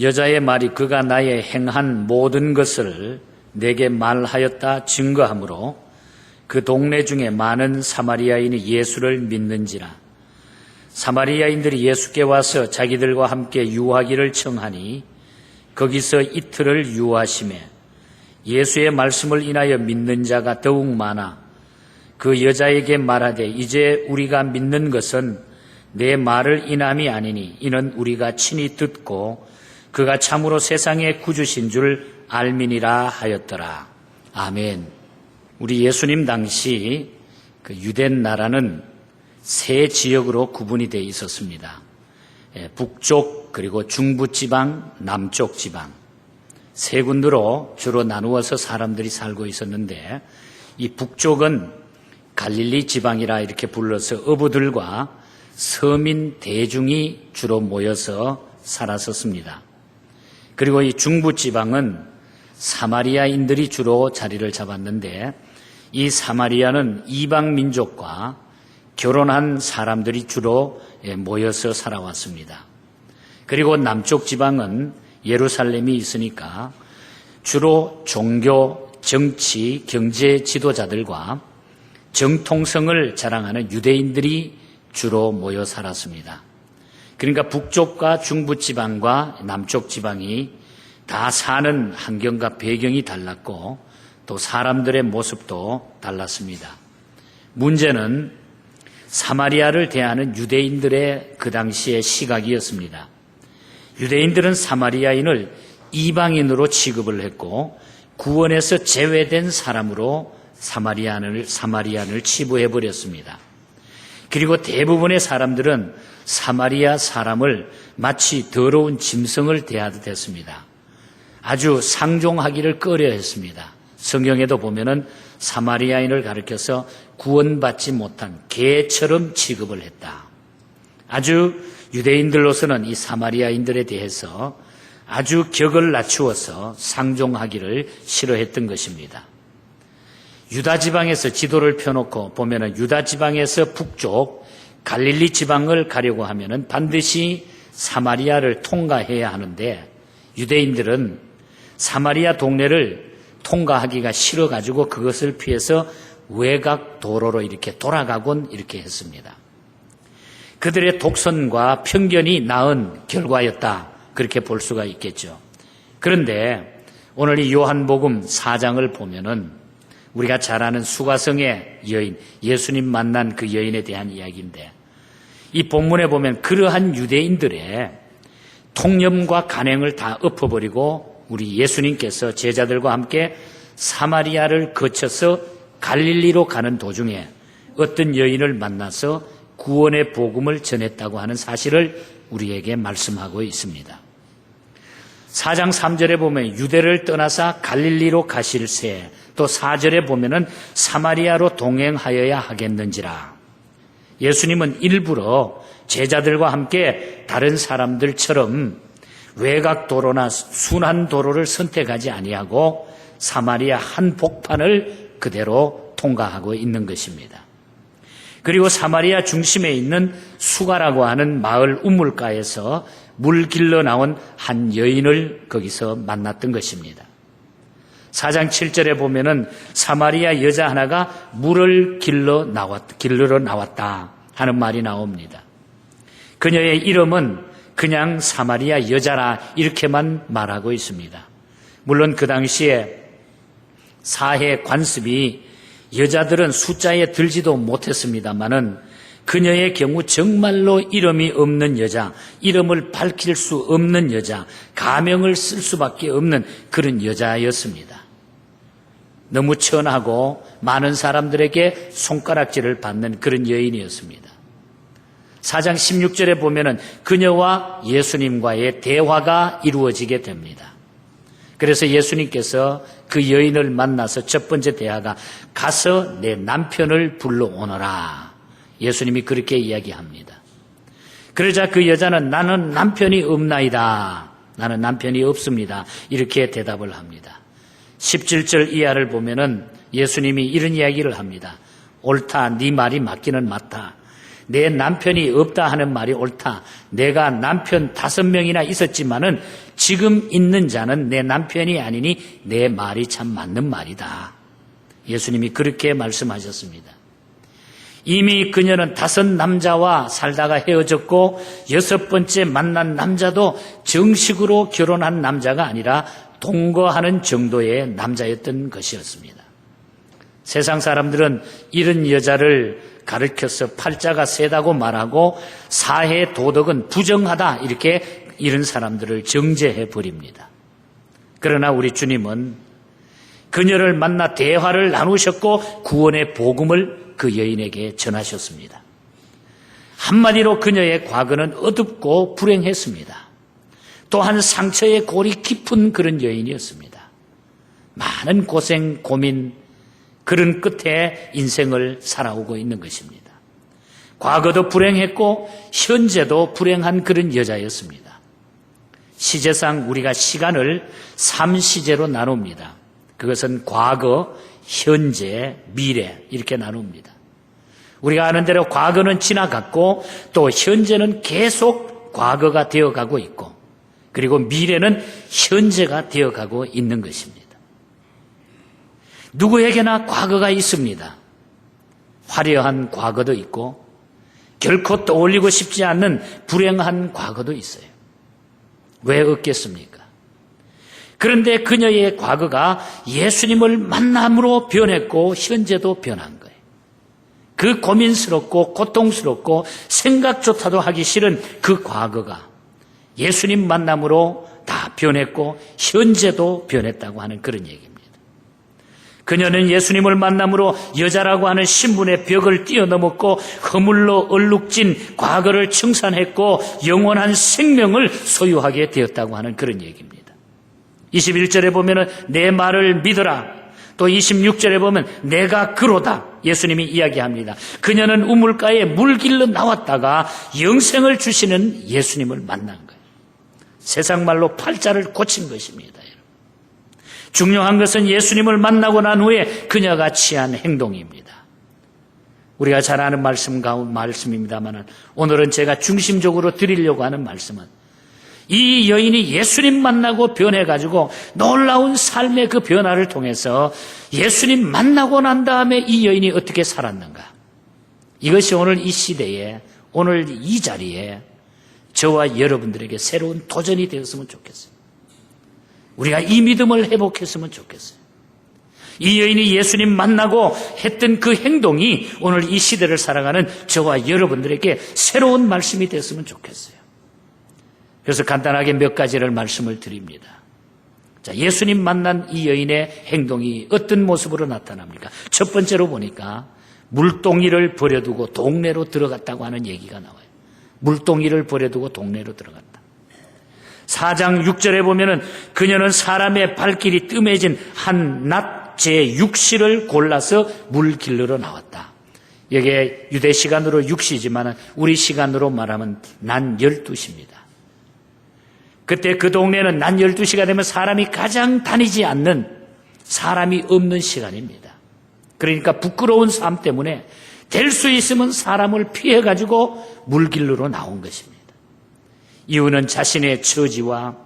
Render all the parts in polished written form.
여자의 말이 그가 나의 행한 모든 것을 내게 말하였다 증거하므로 그 동네 중에 많은 사마리아인이 예수를 믿는지라. 사마리아인들이 예수께 와서 자기들과 함께 유하기를 청하니 거기서 이틀을 유하시매 예수의 말씀을 인하여 믿는 자가 더욱 많아 그 여자에게 말하되 이제 우리가 믿는 것은 내 말을 인함이 아니니 이는 우리가 친히 듣고 그가 참으로 세상의 구주신 줄 알미니라 하였더라. 아멘. 우리 예수님 당시 그 유대 나라는 세 지역으로 구분이 되어 있었습니다. 북쪽 그리고 중부지방, 남쪽 지방 세 군데로 주로 나누어서 사람들이 살고 있었는데 이 북쪽은 갈릴리 지방이라 이렇게 불러서 어부들과 서민 대중이 주로 모여서 살았었습니다. 그리고 이 중부지방은 사마리아인들이 주로 자리를 잡았는데 이 사마리아는 이방 민족과 결혼한 사람들이 주로 모여서 살아왔습니다. 그리고 남쪽 지방은 예루살렘이 있으니까 주로 종교, 정치, 경제 지도자들과 정통성을 자랑하는 유대인들이 주로 모여 살았습니다. 그러니까 북쪽과 중부지방과 남쪽 지방이 다 사는 환경과 배경이 달랐고 또 사람들의 모습도 달랐습니다. 문제는 사마리아를 대하는 유대인들의 그 당시의 시각이었습니다. 유대인들은 사마리아인을 이방인으로 취급을 했고 구원에서 제외된 사람으로 사마리안을 치부해버렸습니다. 그리고 대부분의 사람들은 사마리아 사람을 마치 더러운 짐승을 대하듯 했습니다. 아주 상종하기를 꺼려했습니다. 성경에도 보면은 사마리아인을 가리켜서 구원받지 못한 개처럼 취급을 했다. 아주 유대인들로서는 이 사마리아인들에 대해서 아주 격을 낮추어서 상종하기를 싫어했던 것입니다. 유다 지방에서 지도를 펴놓고 보면은 유다 지방에서 북쪽 갈릴리 지방을 가려고 하면은 반드시 사마리아를 통과해야 하는데 유대인들은 사마리아 동네를 통과하기가 싫어가지고 그것을 피해서 외곽 도로로 이렇게 돌아가곤 이렇게 했습니다. 그들의 독선과 편견이 낳은 결과였다. 그렇게 볼 수가 있겠죠. 그런데 오늘 이 요한복음 4장을 보면은 우리가 잘 아는 수가성의 여인, 예수님 만난 그 여인에 대한 이야기인데 이 본문에 보면 그러한 유대인들의 통념과 간행을 다 엎어버리고 우리 예수님께서 제자들과 함께 사마리아를 거쳐서 갈릴리로 가는 도중에 어떤 여인을 만나서 구원의 복음을 전했다고 하는 사실을 우리에게 말씀하고 있습니다. 4장 3절에 보면 유대를 떠나사 갈릴리로 가실새 또 4절에 보면은 사마리아로 동행하여야 하겠는지라. 예수님은 일부러 제자들과 함께 다른 사람들처럼 외곽도로나 순한 도로를 선택하지 아니하고 사마리아 한 복판을 그대로 통과하고 있는 것입니다. 그리고 사마리아 중심에 있는 수가라고 하는 마을 우물가에서 물 길러 나온 한 여인을 거기서 만났던 것입니다. 4장 7절에 보면은 사마리아 여자 하나가 물을 길러러 나왔다 하는 말이 나옵니다. 그녀의 이름은 그냥 사마리아 여자라 이렇게만 말하고 있습니다. 물론 그 당시에 사회 관습이 여자들은 숫자에 들지도 못했습니다마는 그녀의 경우 정말로 이름이 없는 여자, 이름을 밝힐 수 없는 여자, 가명을 쓸 수밖에 없는 그런 여자였습니다. 너무 천하고 많은 사람들에게 손가락질을 받는 그런 여인이었습니다. 4장 16절에 보면은 그녀와 예수님과의 대화가 이루어지게 됩니다. 그래서 예수님께서 그 여인을 만나서 첫 번째 대화가 가서 내 남편을 불러오너라. 예수님이 그렇게 이야기합니다. 그러자 그 여자는 나는 남편이 없나이다. 나는 남편이 없습니다. 이렇게 대답을 합니다. 17절 이하를 보면은 예수님이 이런 이야기를 합니다. 옳다. 네 말이 맞기는 맞다. 내 남편이 없다 하는 말이 옳다. 내가 남편 5명이나 있었지만은 지금 있는 자는 내 남편이 아니니 내 말이 참 맞는 말이다. 예수님이 그렇게 말씀하셨습니다. 이미 그녀는 5 남자와 살다가 헤어졌고 6번째 만난 남자도 정식으로 결혼한 남자가 아니라 동거하는 정도의 남자였던 것이었습니다. 세상 사람들은 이런 여자를 가르쳐서 팔자가 세다고 말하고 사회 도덕은 부정하다 이렇게 이런 사람들을 정죄해 버립니다. 그러나 우리 주님은 그녀를 만나 대화를 나누셨고 구원의 복음을 그 여인에게 전하셨습니다. 한마디로 그녀의 과거는 어둡고 불행했습니다. 또한 상처의 골이 깊은 그런 여인이었습니다. 많은 고생, 고민, 그런 끝에 인생을 살아오고 있는 것입니다. 과거도 불행했고 현재도 불행한 그런 여자였습니다. 시제상 우리가 시간을 3시제로 나눕니다. 그것은 과거, 현재, 미래 이렇게 나눕니다. 우리가 아는 대로 과거는 지나갔고 또 현재는 계속 과거가 되어가고 있고 그리고 미래는 현재가 되어가고 있는 것입니다. 누구에게나 과거가 있습니다. 화려한 과거도 있고 결코 떠올리고 싶지 않는 불행한 과거도 있어요. 왜 없겠습니까? 그런데 그녀의 과거가 예수님을 만남으로 변했고 현재도 변한 거예요. 그 고민스럽고 고통스럽고 생각조차도 하기 싫은 그 과거가 예수님 만남으로 다 변했고 현재도 변했다고 하는 그런 얘기입니다. 그녀는 예수님을 만남으로 여자라고 하는 신분의 벽을 뛰어넘었고 허물로 얼룩진 과거를 청산했고 영원한 생명을 소유하게 되었다고 하는 그런 얘기입니다. 21절에 보면 내 말을 믿어라. 또 26절에 보면 내가 그로다. 예수님이 이야기합니다. 그녀는 우물가에 물 길러 나왔다가 영생을 주시는 예수님을 만난 거예요. 세상 말로 팔자를 고친 것입니다. 중요한 것은 예수님을 만나고 난 후에 그녀가 취한 행동입니다. 우리가 잘 아는 말씀입니다만 오늘은 제가 중심적으로 드리려고 하는 말씀은 이 여인이 예수님 만나고 변해가지고 놀라운 삶의 그 변화를 통해서 예수님 만나고 난 다음에 이 여인이 어떻게 살았는가. 이것이 오늘 이 시대에 오늘 이 자리에 저와 여러분들에게 새로운 도전이 되었으면 좋겠어요. 우리가 이 믿음을 회복했으면 좋겠어요. 이 여인이 예수님 만나고 했던 그 행동이 오늘 이 시대를 살아가는 저와 여러분들에게 새로운 말씀이 됐으면 좋겠어요. 그래서 간단하게 몇 가지를 말씀을 드립니다. 자, 예수님 만난 이 여인의 행동이 어떤 모습으로 나타납니까? 첫 번째로 보니까 물동이를 버려두고 동네로 들어갔다고 하는 얘기가 나와요. 물동이를 버려두고 동네로 들어갔다. 4장 6절에 보면은 그녀는 사람의 발길이 뜸해진 한 낮 제6시를 골라서 물 길르러 나왔다. 이게 유대 시간으로 6시지만 우리 시간으로 말하면 낮 12시입니다. 그때 그 동네는 낮 12시가 되면 사람이 가장 다니지 않는 사람이 없는 시간입니다. 그러니까 부끄러운 삶 때문에 될 수 있으면 사람을 피해가지고 물 길르러 나온 것입니다. 이유는 자신의 처지와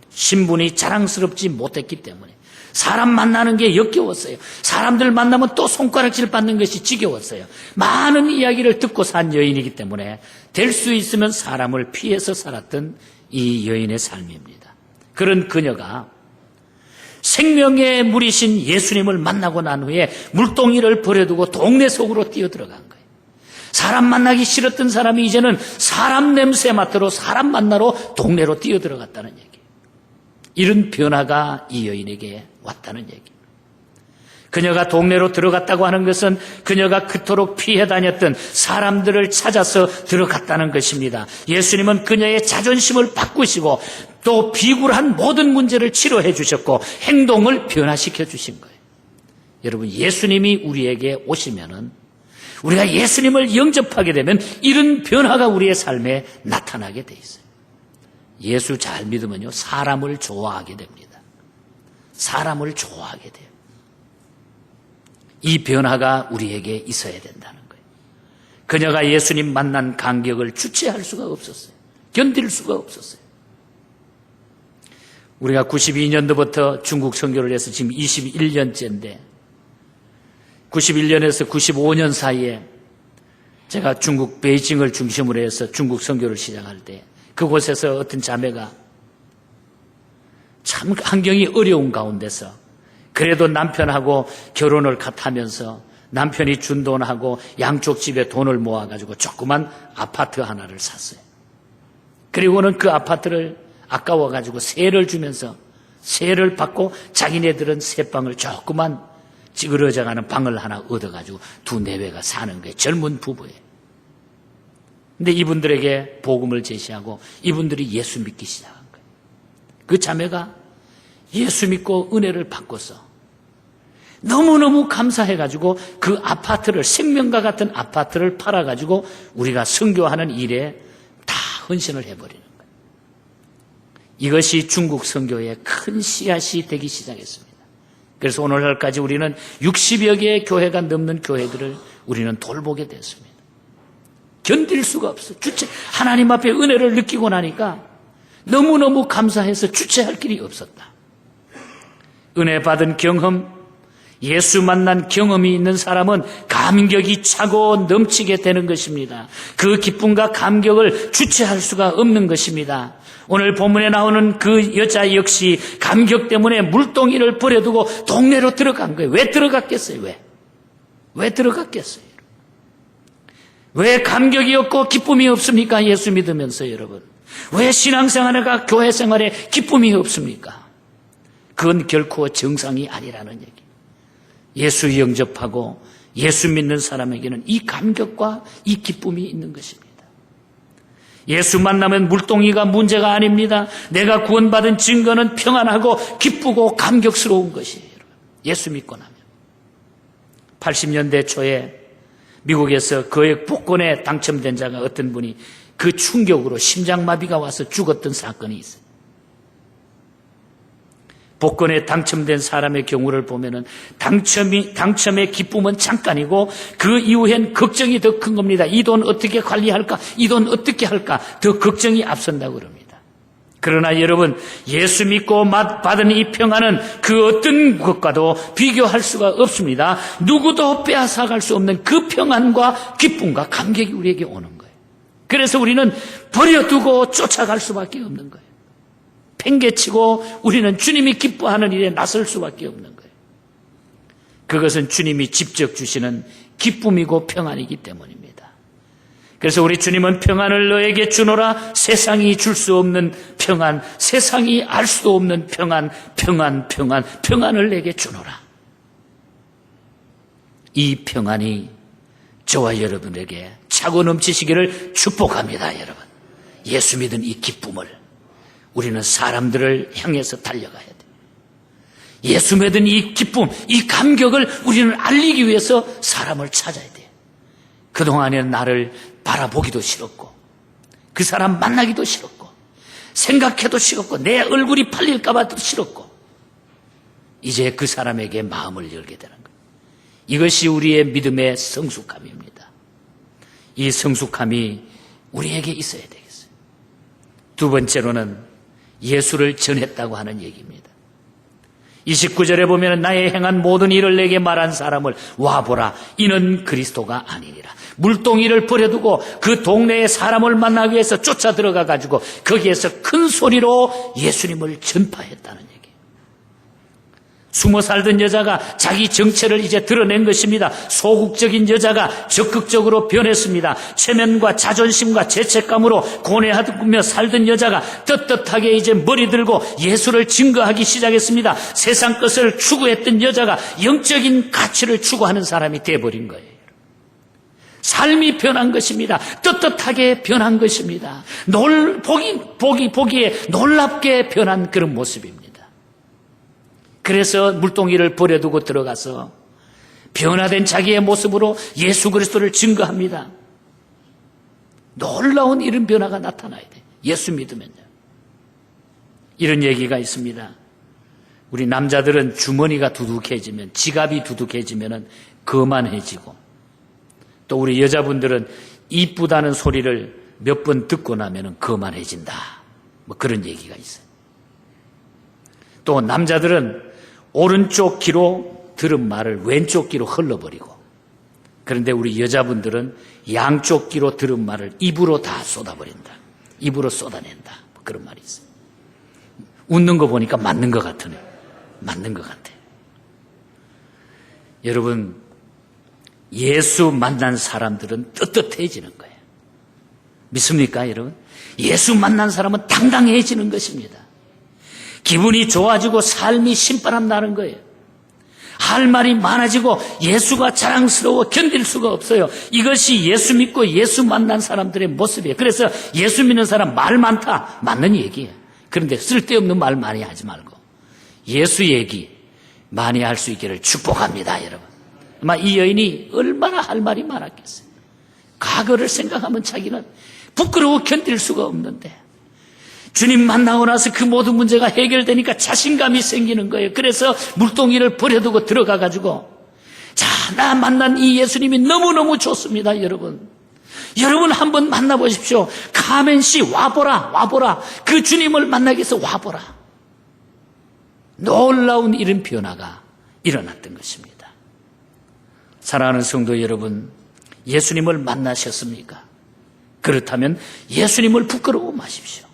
신분이 자랑스럽지 못했기 때문에 사람 만나는 게 역겨웠어요. 사람들 만나면 또 손가락질 받는 것이 지겨웠어요. 많은 이야기를 듣고 산 여인이기 때문에 될 수 있으면 사람을 피해서 살았던 이 여인의 삶입니다. 그런 그녀가 생명의 물이신 예수님을 만나고 난 후에 물동이를 버려두고 동네 속으로 뛰어들어간 거예요. 사람 만나기 싫었던 사람이 이제는 사람 냄새 맡으러 사람 만나러 동네로 뛰어들어갔다는 얘기예요. 이런 변화가 이 여인에게 왔다는 얘기입니다. 그녀가 동네로 들어갔다고 하는 것은 그녀가 그토록 피해 다녔던 사람들을 찾아서 들어갔다는 것입니다. 예수님은 그녀의 자존심을 바꾸시고 또 비굴한 모든 문제를 치료해 주셨고 행동을 변화시켜 주신 거예요. 여러분, 예수님이 우리에게 오시면은 우리가 예수님을 영접하게 되면 이런 변화가 우리의 삶에 나타나게 돼 있어요. 예수 잘 믿으면요, 사람을 좋아하게 됩니다. 사람을 좋아하게 돼요. 이 변화가 우리에게 있어야 된다는 거예요. 그녀가 예수님 만난 감격을 주체할 수가 없었어요. 견딜 수가 없었어요. 우리가 92년도부터 중국 선교를 해서 지금 21년째인데 91년에서 95년 사이에 제가 중국 베이징을 중심으로 해서 중국 선교를 시작할 때 그곳에서 어떤 자매가 참 환경이 어려운 가운데서 그래도 남편하고 결혼을 하면서 남편이 준 돈하고 양쪽 집에 돈을 모아가지고 조그만 아파트 하나를 샀어요. 그리고는 그 아파트를 아까워가지고 세를 주면서 세를 받고 자기네들은 새방을 조그만 찌그러져가는 방을 하나 얻어가지고 두 내외가 사는 거예요. 젊은 부부예요. 근데 이분들에게 복음을 제시하고 이분들이 예수 믿기 시작한 거예요. 그 자매가 예수 믿고 은혜를 받고서 너무너무 감사해가지고 그 아파트를 생명과 같은 아파트를 팔아가지고 우리가 선교하는 일에 다 헌신을 해버리는 거예요. 이것이 중국 선교의 큰 씨앗이 되기 시작했습니다. 그래서 오늘날까지 우리는 60여 개의 교회가 넘는 교회들을 우리는 돌보게 됐습니다. 견딜 수가 없어. 주체 하나님 앞에 은혜를 느끼고 나니까 너무너무 감사해서 주체할 길이 없었다. 은혜 받은 경험, 예수 만난 경험이 있는 사람은 감격이 차고 넘치게 되는 것입니다. 그 기쁨과 감격을 주체할 수가 없는 것입니다. 오늘 본문에 나오는 그 여자 역시 감격 때문에 물동이를 버려두고 동네로 들어간 거예요. 왜 들어갔겠어요? 왜 들어갔겠어요? 왜 감격이 없고 기쁨이 없습니까? 예수 믿으면서 여러분. 왜 신앙생활과 교회생활에 기쁨이 없습니까? 그건 결코 정상이 아니라는 얘기. 예수 영접하고 예수 믿는 사람에게는 이 감격과 이 기쁨이 있는 것입니다. 예수 만나면 물동이가 문제가 아닙니다. 내가 구원받은 증거는 평안하고 기쁘고 감격스러운 것이에요. 예수 믿고 나면. 80년대 초에 미국에서 거액 복권에 당첨된 자가 어떤 분이 그 충격으로 심장마비가 와서 죽었던 사건이 있어요. 복권에 당첨된 사람의 경우를 보면은 당첨의 기쁨은 잠깐이고 그 이후엔 걱정이 더 큰 겁니다. 이 돈 어떻게 관리할까? 이 돈 어떻게 할까? 더 걱정이 앞선다고 그럽니다. 그러나 여러분, 예수 믿고 받은 이 평안은 그 어떤 것과도 비교할 수가 없습니다. 누구도 빼앗아갈 수 없는 그 평안과 기쁨과 감격이 우리에게 오는 거예요. 그래서 우리는 버려두고 쫓아갈 수밖에 없는 거예요. 팽개치고 우리는 주님이 기뻐하는 일에 나설 수밖에 없는 거예요. 그것은 주님이 직접 주시는 기쁨이고 평안이기 때문입니다. 그래서 우리 주님은 평안을 너에게 주노라, 세상이 줄 수 없는 평안, 세상이 알 수도 없는 평안을 내게 주노라. 이 평안이 저와 여러분에게 차고 넘치시기를 축복합니다. 여러분, 예수 믿은 이 기쁨을 우리는 사람들을 향해서 달려가야 돼요. 예수 믿은 이 기쁨, 이 감격을 우리는 알리기 위해서 사람을 찾아야 돼요. 그동안에는 나를 바라보기도 싫었고 그 사람 만나기도 싫었고 생각해도 싫었고 내 얼굴이 팔릴까 봐 싫었고 이제 그 사람에게 마음을 열게 되는 거예요. 이것이 우리의 믿음의 성숙함입니다. 이 성숙함이 우리에게 있어야 되겠어요. 두 번째로는 예수를 전했다고 하는 얘기입니다. 29절에 보면 나의 행한 모든 일을 내게 말한 사람을 와보라. 이는 그리스도가 아니니라. 물동이를 버려두고 그 동네에 사람을 만나기 위해서 쫓아 들어가 가지고 거기에서 큰 소리로 예수님을 전파했다는 얘기예요. 숨어 살던 여자가 자기 정체를 이제 드러낸 것입니다. 소극적인 여자가 적극적으로 변했습니다. 체면과 자존심과 죄책감으로 고뇌하며 살던 여자가 떳떳하게 이제 머리 들고 예수를 증거하기 시작했습니다. 세상 것을 추구했던 여자가 영적인 가치를 추구하는 사람이 되어버린 거예요. 삶이 변한 것입니다. 떳떳하게 변한 것입니다. 보기에 놀랍게 변한 그런 모습입니다. 그래서 물동이를 버려두고 들어가서 변화된 자기의 모습으로 예수 그리스도를 증거합니다. 놀라운 이런 변화가 나타나야 돼. 예수 믿으면요. 이런 얘기가 있습니다. 우리 남자들은 주머니가 두둑해지면, 지갑이 두둑해지면 거만해지고 또 우리 여자분들은 이쁘다는 소리를 몇 번 듣고 나면 거만해진다. 뭐 그런 얘기가 있어요. 또 남자들은 오른쪽 귀로 들은 말을 왼쪽 귀로 흘러버리고, 그런데 우리 여자분들은 양쪽 귀로 들은 말을 입으로 다 쏟아버린다. 입으로 쏟아낸다. 뭐 그런 말이 있어요. 웃는 거 보니까 맞는 것 같으네. 맞는 것 같아. 여러분, 예수 만난 사람들은 떳떳해지는 거예요. 믿습니까, 여러분? 예수 만난 사람은 당당해지는 것입니다. 기분이 좋아지고 삶이 신바람 나는 거예요. 할 말이 많아지고 예수가 자랑스러워 견딜 수가 없어요. 이것이 예수 믿고 예수 만난 사람들의 모습이에요. 그래서 예수 믿는 사람 말 많다. 맞는 얘기예요. 그런데 쓸데없는 말 많이 하지 말고 예수 얘기 많이 할 수 있기를 축복합니다, 여러분. 아마 이 여인이 얼마나 할 말이 많았겠어요. 과거를 생각하면 자기는 부끄러워 견딜 수가 없는데 주님 만나고 나서 그 모든 문제가 해결되니까 자신감이 생기는 거예요. 그래서 물동이를 버려두고 들어가가지고, 자, 나 만난 이 예수님이 너무너무 좋습니다, 여러분. 여러분 한번 만나보십시오. 카멘 씨, 와보라. 그 주님을 만나기 위해서 와보라. 놀라운 이런 변화가 일어났던 것입니다. 사랑하는 성도 여러분, 예수님을 만나셨습니까? 그렇다면 예수님을 부끄러워 마십시오.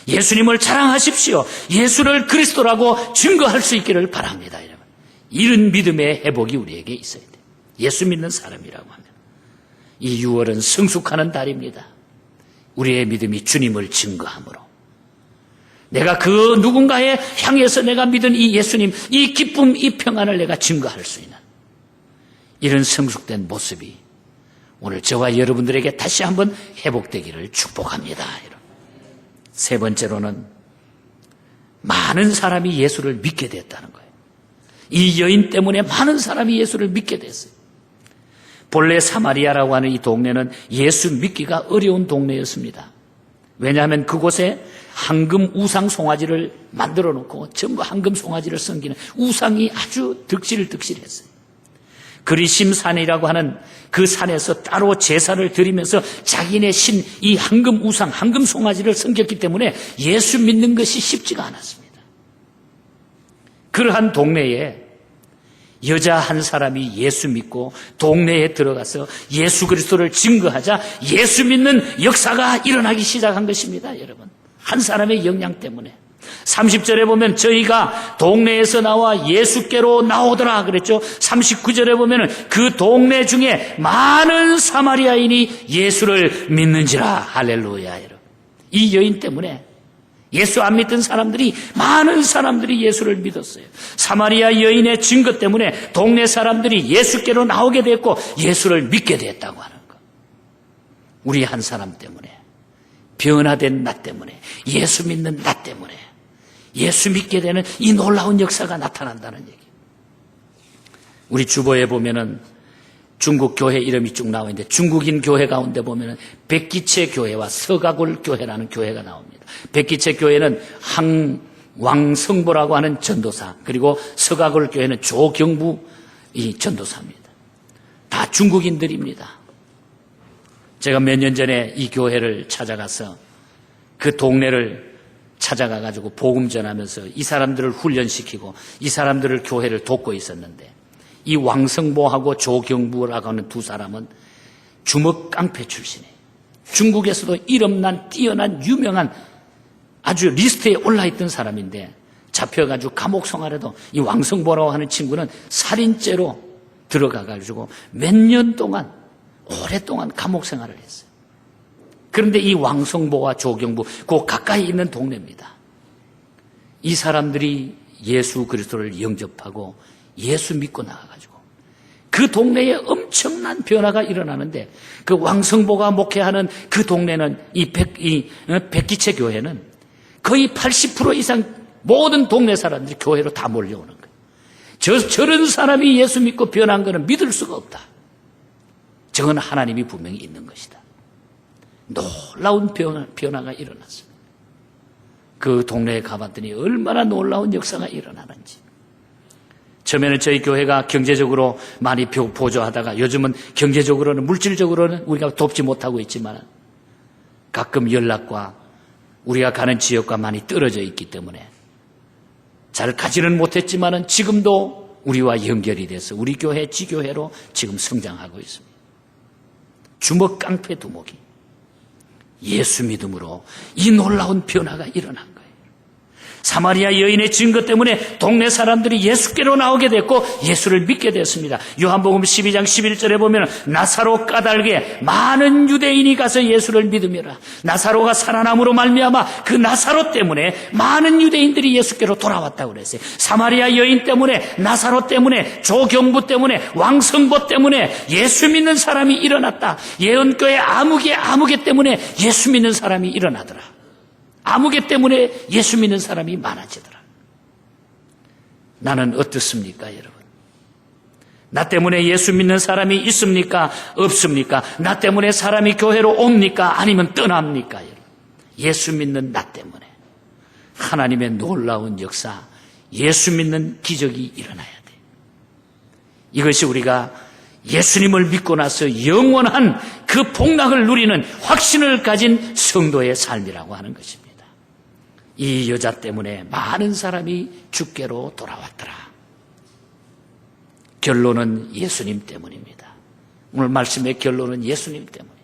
예수님을 자랑하십시오. 예수를 그리스도라고 증거할 수 있기를 바랍니다, 여러분. 이런 믿음의 회복이 우리에게 있어야 돼요. 예수 믿는 사람이라고 하면. 이 6월은 성숙하는 달입니다. 우리의 믿음이 주님을 증거함으로 내가 그 누군가에 향해서 내가 믿은 이 예수님, 이 기쁨, 이 평안을 내가 증거할 수 있는 이런 성숙된 모습이 오늘 저와 여러분들에게 다시 한번 회복되기를 축복합니다, 여러분. 세 번째로는 많은 사람이 예수를 믿게 됐다는 거예요. 이 여인 때문에 많은 사람이 예수를 믿게 됐어요. 본래 사마리아라고 하는 이 동네는 예수 믿기가 어려운 동네였습니다. 왜냐하면 그곳에 황금 우상 송아지를 만들어 놓고 전부 황금 송아지를 섬기는 우상이 아주 득실득실했어요. 그리심산이라고 하는 그 산에서 따로 제사를 드리면서 자기네 신 이 황금 우상, 황금 송아지를 섬겼기 때문에 예수 믿는 것이 쉽지가 않았습니다. 그러한 동네에 여자 한 사람이 예수 믿고 동네에 들어가서 예수 그리스도를 증거하자 예수 믿는 역사가 일어나기 시작한 것입니다, 여러분. 한 사람의 영향 때문에. 30절에 보면 저희가 동네에서 나와 예수께로 나오더라 그랬죠. 39절에 보면 그 동네 중에 많은 사마리아인이 예수를 믿는지라. 할렐루야, 여러분. 이 여인 때문에 예수 안 믿던 사람들이, 많은 사람들이 예수를 믿었어요. 사마리아 여인의 증거 때문에 동네 사람들이 예수께로 나오게 됐고 예수를 믿게 됐다고 하는 것. 우리 한 사람 때문에, 변화된 나 때문에, 예수 믿는 나 때문에 예수 믿게 되는 이 놀라운 역사가 나타난다는 얘기. 우리 주보에 보면은 중국 교회 이름이 쭉 나와 있는데 중국인 교회 가운데 보면은 백기채 교회와 서가굴 교회라는 교회가 나옵니다. 백기채 교회는 왕성보라고 하는 전도사, 그리고 서가굴 교회는 조경부 이 전도사입니다. 다 중국인들입니다. 제가 몇 년 전에 이 교회를 찾아가서 그 동네를 찾아가가지고 복음 전하면서 이 사람들을 훈련시키고 이 사람들을 교회를 돕고 있었는데, 이 왕성보하고 조경부라고 하는 두 사람은 주먹 깡패 출신이에요. 중국에서도 이름난 뛰어난 유명한 아주 리스트에 올라있던 사람인데 잡혀가지고 감옥 생활에도 이 왕성보라고 하는 친구는 살인죄로 들어가가지고 몇 년 동안, 오랫동안 감옥 생활을 했어요. 그런데 이 왕성보와 조경부, 그 가까이 있는 동네입니다. 이 사람들이 예수 그리스도를 영접하고 예수 믿고 나가가지고 그 동네에 엄청난 변화가 일어나는데, 그 왕성보가 목회하는 그 동네는 이 백기채 교회는 거의 80% 이상 모든 동네 사람들이 교회로 다 몰려오는 거예요. 저런 사람이 예수 믿고 변한 거는 믿을 수가 없다. 저건 하나님이 분명히 있는 것이다. 놀라운 변화가 일어났습니다. 그 동네에 가봤더니 얼마나 놀라운 역사가 일어나는지. 처음에는 저희 교회가 경제적으로 많이 보조하다가 요즘은 경제적으로는 물질적으로는 우리가 돕지 못하고 있지만 가끔 연락과 우리가 가는 지역과 많이 떨어져 있기 때문에 잘 가지는 못했지만 지금도 우리와 연결이 돼서 우리 교회 지교회로 지금 성장하고 있습니다. 주먹 깡패 두목이 예수 믿음으로 이 놀라운 변화가 일어난 거예요. 사마리아 여인의 증거 때문에 동네 사람들이 예수께로 나오게 됐고 예수를 믿게 됐습니다. 요한복음 12장 11절에 보면 나사로 까닭에 많은 유대인이 가서 예수를 믿으며라. 나사로가 살아남으로 말미암아 그 나사로 때문에 많은 유대인들이 예수께로 돌아왔다고 그랬어요. 사마리아 여인 때문에, 나사로 때문에, 조경부 때문에, 왕성보 때문에 예수 믿는 사람이 일어났다. 예언교회 아무개 때문에 예수 믿는 사람이 일어나더라. 아무개 때문에 예수 믿는 사람이 많아지더라. 나는 어떻습니까, 여러분? 나 때문에 예수 믿는 사람이 있습니까? 없습니까? 나 때문에 사람이 교회로 옵니까? 아니면 떠납니까, 여러분? 예수 믿는 나 때문에 하나님의 놀라운 역사, 예수 믿는 기적이 일어나야 돼. 이것이 우리가 예수님을 믿고 나서 영원한 그 복락을 누리는 확신을 가진 성도의 삶이라고 하는 것입니다. 이 여자 때문에 많은 사람이 주께로 돌아왔더라. 결론은 예수님 때문입니다. 오늘 말씀의 결론은 예수님 때문입니다.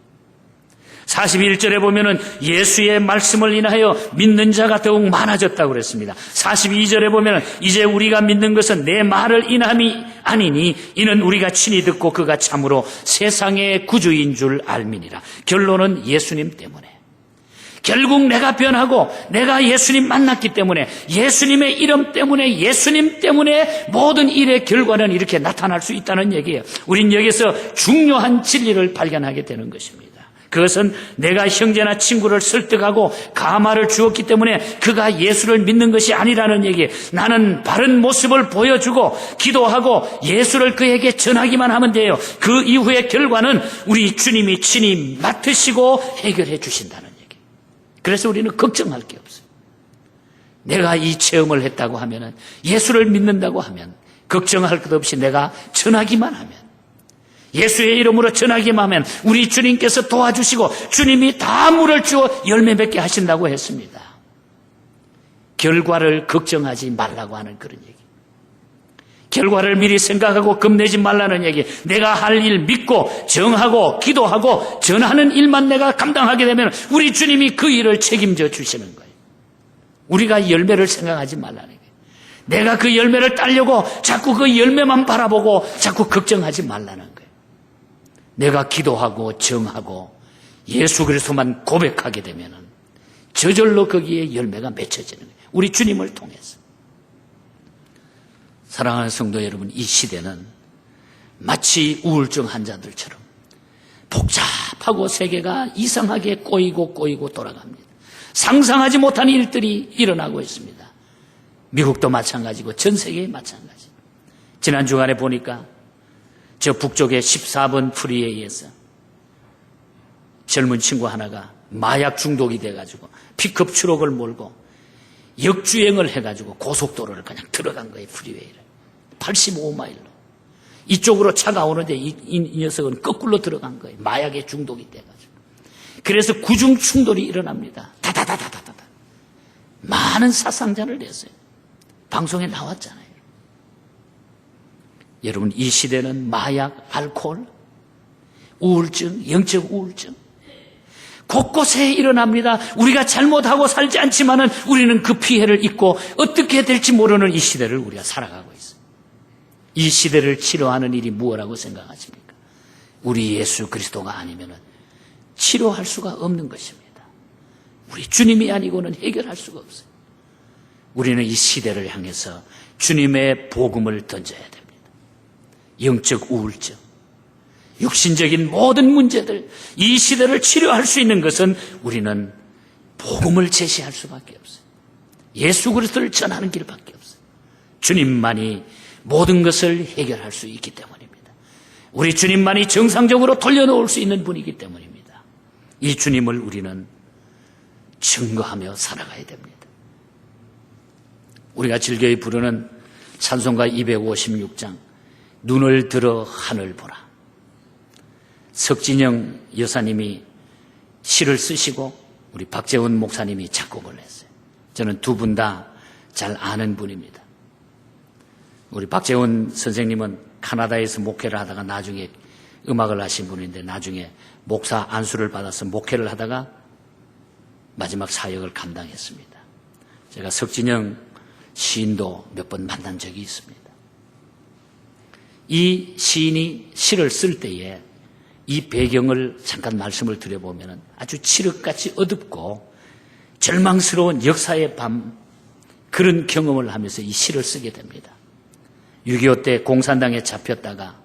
41절에 보면은 예수의 말씀을 인하여 믿는 자가 더욱 많아졌다고 그랬습니다. 42절에 보면은 이제 우리가 믿는 것은 내 말을 인함이 아니니 이는 우리가 친히 듣고 그가 참으로 세상의 구주인 줄 알미니라. 결론은 예수님 때문에. 결국 내가 변하고 내가 예수님 만났기 때문에 예수님의 이름 때문에 예수님 때문에 모든 일의 결과는 이렇게 나타날 수 있다는 얘기예요. 우린 여기서 중요한 진리를 발견하게 되는 것입니다. 그것은 내가 형제나 친구를 설득하고 가마를 주었기 때문에 그가 예수를 믿는 것이 아니라는 얘기예요. 나는 바른 모습을 보여주고 기도하고 예수를 그에게 전하기만 하면 돼요. 그 이후의 결과는 우리 주님이 친히 맡으시고 해결해 주신다는 얘기예요. 그래서 우리는 걱정할 게 없어요. 내가 이 체험을 했다고 하면, 예수를 믿는다고 하면 걱정할 것 없이 내가 전하기만 하면, 예수의 이름으로 전하기만 하면 우리 주님께서 도와주시고 주님이 다 물을 주어 열매 맺게 하신다고 했습니다. 결과를 걱정하지 말라고 하는 그런 얘기. 결과를 미리 생각하고 겁내지 말라는 얘기. 내가 할 일 믿고 정하고 기도하고 전하는 일만 내가 감당하게 되면 우리 주님이 그 일을 책임져 주시는 거예요. 우리가 열매를 생각하지 말라는 거예요. 내가 그 열매를 따려고 자꾸 그 열매만 바라보고 자꾸 걱정하지 말라는 거예요. 내가 기도하고 정하고 예수 그리스도만 고백하게 되면 저절로 거기에 열매가 맺혀지는 거예요. 우리 주님을 통해서. 사랑하는 성도 여러분, 이 시대는 마치 우울증 환자들처럼 복잡하고 세계가 이상하게 꼬이고 돌아갑니다. 상상하지 못한 일들이 일어나고 있습니다. 미국도 마찬가지고 전 세계에 마찬가지. 지난 주간에 보니까 저 북쪽의 14번 프리웨이에서 젊은 친구 하나가 마약 중독이 돼가지고 픽업 트럭을 몰고 역주행을 해가지고 고속도로를 그냥 들어간 거예요. 프리웨이를 85마일로 이쪽으로 차가 오는데 이 녀석은 거꾸로 들어간 거예요. 마약에 중독이 돼가지고. 그래서 구중 충돌이 일어납니다. 다다다다다다. 많은 사상자를 냈어요. 방송에 나왔잖아요. 여러분, 이 시대는 마약, 알코올, 우울증, 영적 우울증 곳곳에 일어납니다. 우리가 잘못하고 살지 않지만은 우리는 그 피해를 입고 어떻게 될지 모르는 이 시대를 우리가 살아가고 있어요. 이 시대를 치료하는 일이 무엇이라고 생각하십니까? 우리 예수 그리스도가 아니면은 치료할 수가 없는 것입니다. 우리 주님이 아니고는 해결할 수가 없어요. 우리는 이 시대를 향해서 주님의 복음을 던져야 됩니다. 영적 우울증, 육신적인 모든 문제들, 이 시대를 치료할 수 있는 것은 우리는 복음을 제시할 수밖에 없어요. 예수 그리스도를 전하는 길밖에 없어요. 주님만이 모든 것을 해결할 수 있기 때문입니다. 우리 주님만이 정상적으로 돌려놓을 수 있는 분이기 때문입니다. 이 주님을 우리는 증거하며 살아가야 됩니다. 우리가 즐겨이 부르는 찬송가 256장 눈을 들어 하늘 보라. 석진영 여사님이 시를 쓰시고 우리 박재훈 목사님이 작곡을 했어요. 저는 두 분 다 잘 아는 분입니다. 우리 박재훈 선생님은 카나다에서 목회를 하다가 나중에 음악을 하신 분인데 나중에 목사 안수를 받아서 목회를 하다가 마지막 사역을 감당했습니다. 제가 석진영 시인도 몇 번 만난 적이 있습니다. 이 시인이 시를 쓸 때에 이 배경을 잠깐 말씀을 드려보면 아주 칠흑같이 어둡고 절망스러운 역사의 밤, 그런 경험을 하면서 이 시를 쓰게 됩니다. 6.25 때 공산당에 잡혔다가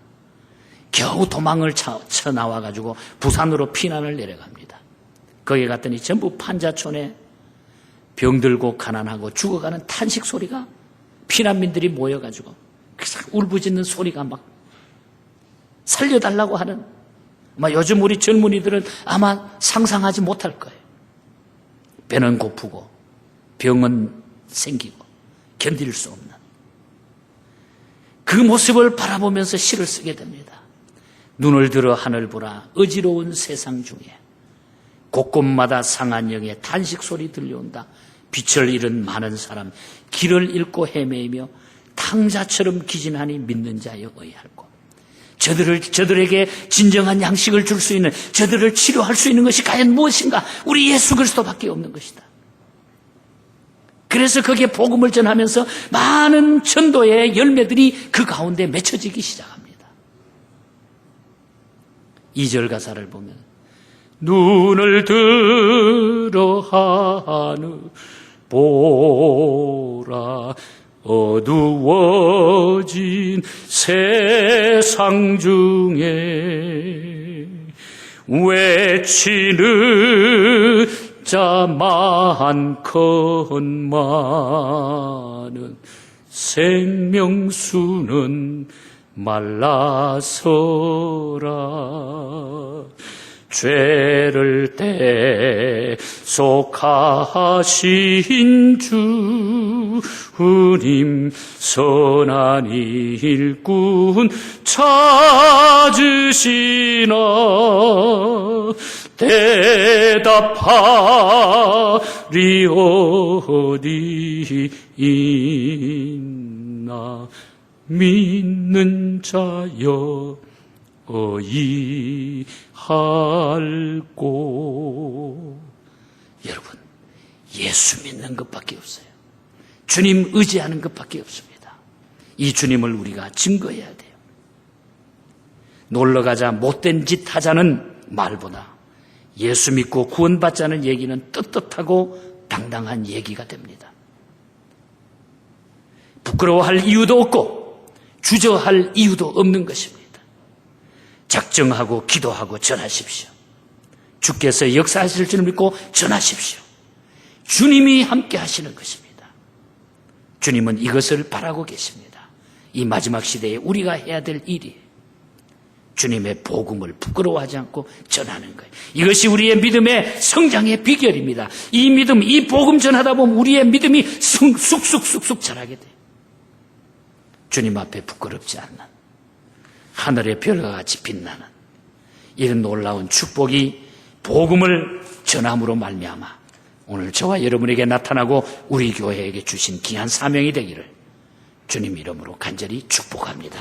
겨우 도망을 쳐 나와가지고 부산으로 피난을 내려갑니다. 거기에 갔더니 전부 판자촌에 병들고 가난하고 죽어가는 탄식 소리가, 피난민들이 모여가지고 울부짖는 소리가 막 살려달라고 하는, 아마 요즘 우리 젊은이들은 아마 상상하지 못할 거예요. 배는 고프고 병은 생기고 견딜 수 없는 그 모습을 바라보면서 시를 쓰게 됩니다. 눈을 들어 하늘 보라. 어지러운 세상 중에 곳곳마다 상한 영의 탄식 소리 들려온다. 빛을 잃은 많은 사람, 길을 잃고 헤매이며 탕자처럼 기진하니 믿는 자여 의할고, 저들에게 진정한 양식을 줄 수 있는, 저들을 치료할 수 있는 것이 과연 무엇인가? 우리 예수 그리스도밖에 없는 것이다. 그래서 거기에 복음을 전하면서 많은 전도의 열매들이 그 가운데 맺혀지기 시작합니다. 2절 가사를 보면 눈을 들어 하늘 보라. 어두워진 세상 중에 외치는 자 많건만은 생명수는 말라서라. 죄를 대속하신 주님 선한 일꾼 찾으시나. 대답하리 어디 있나. 믿는 자여 의할고. 여러분, 예수 믿는 것밖에 없어요. 주님 의지하는 것밖에 없습니다. 이 주님을 우리가 증거해야 돼요. 놀러가자, 못된 짓 하자는 말보다 예수 믿고 구원받자는 얘기는 떳떳하고 당당한 얘기가 됩니다. 부끄러워할 이유도 없고 주저할 이유도 없는 것입니다. 작정하고 기도하고 전하십시오. 주께서 역사하실 줄 믿고 전하십시오. 주님이 함께 하시는 것입니다. 주님은 이것을 바라고 계십니다. 이 마지막 시대에 우리가 해야 될 일이에요. 주님의 복음을 부끄러워하지 않고 전하는 거예요. 이것이 우리의 믿음의 성장의 비결입니다. 이 믿음, 이 복음 전하다 보면 우리의 믿음이 쑥쑥쑥쑥 자라게 돼요. 주님 앞에 부끄럽지 않는, 하늘의 별과 같이 빛나는 이런 놀라운 축복이 복음을 전함으로 말미암아 오늘 저와 여러분에게 나타나고 우리 교회에게 주신 귀한 사명이 되기를 주님 이름으로 간절히 축복합니다.